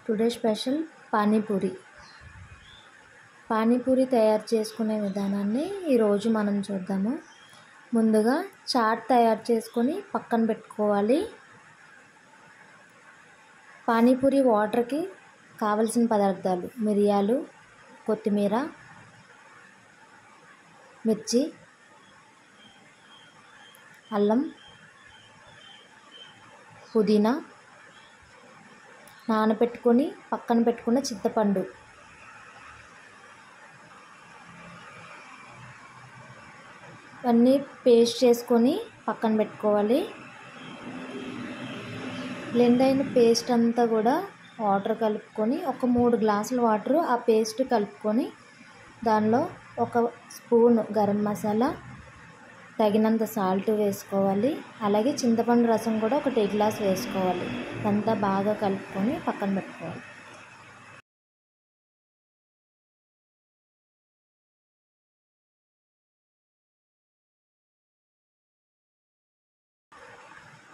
Today special panipuri. Panipuri తయారు చేసుకునే విధానాన్ని ఈరోజు మనం చూద్దాము. ముందుగా చాట్ తయారు చేసుకొని పక్కన పెట్టుకోవాలి. పానీపూరి వాటర్కి కావలసిన పదార్థాలు: మిరియాలు, కొత్తిమీర, మిర్చి, అల్లం, పుదీనా, నానబెట్టుకొని పక్కన పెట్టుకున్న చింతపండు, అన్నీ పేస్ట్ చేసుకొని పక్కన పెట్టుకోవాలి. బ్లెండ్ అయిన పేస్ట్ అంతా కూడా వాటర్ కలుపుకొని ఒక 3 గ్లాసుల వాటర్ ఆ పేస్ట్ కలుపుకొని దానిలో 1 స్పూన్ గరం మసాలా, తగినంత సాల్ట్ వేసుకోవాలి. అలాగే చింతపండు రసం కూడా 1 టీ గ్లాస్ వేసుకోవాలి. అంతా బాగా కలుపుకొని పక్కన పెట్టుకోవాలి.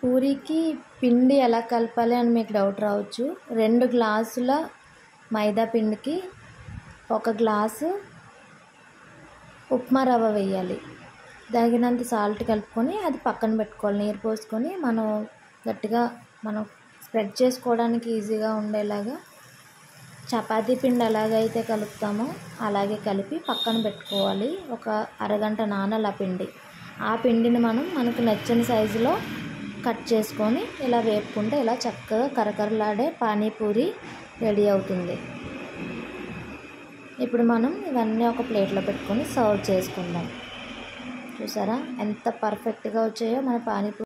పూరికి పిండి ఎలా కలపాలి అని మీకు డౌట్ రావచ్చు. 2 గ్లాసుల మైదా పిండికి 1 గ్లాసు ఉప్మా రవ్వ వేయాలి. తగినంత సాల్ట్ కలుపుకొని అది పక్కన పెట్టుకోవాలి. నీరు పోసుకొని మనం గట్టిగా స్ప్రెడ్ చేసుకోవడానికి ఈజీగా ఉండేలాగా చపాతీ పిండి ఎలాగైతే కలుపుతామో అలాగే కలిపి పక్కన పెట్టుకోవాలి. ఒక అరగంట నానాలి ఆ పిండి. ఆ పిండిని మనకు నచ్చిన సైజులో కట్ చేసుకొని ఇలా వేపుకుంటే ఇలా చక్కగా కరకరలాడే పానీపూరి రెడీ అవుతుంది. ఇప్పుడు మనం ఇవన్నీ ఒక ప్లేట్లో పెట్టుకొని సర్వ్ చేసుకుందాం. చూసారా ఎంత పర్ఫెక్ట్గా వచ్చాయో మన పానీపూరి.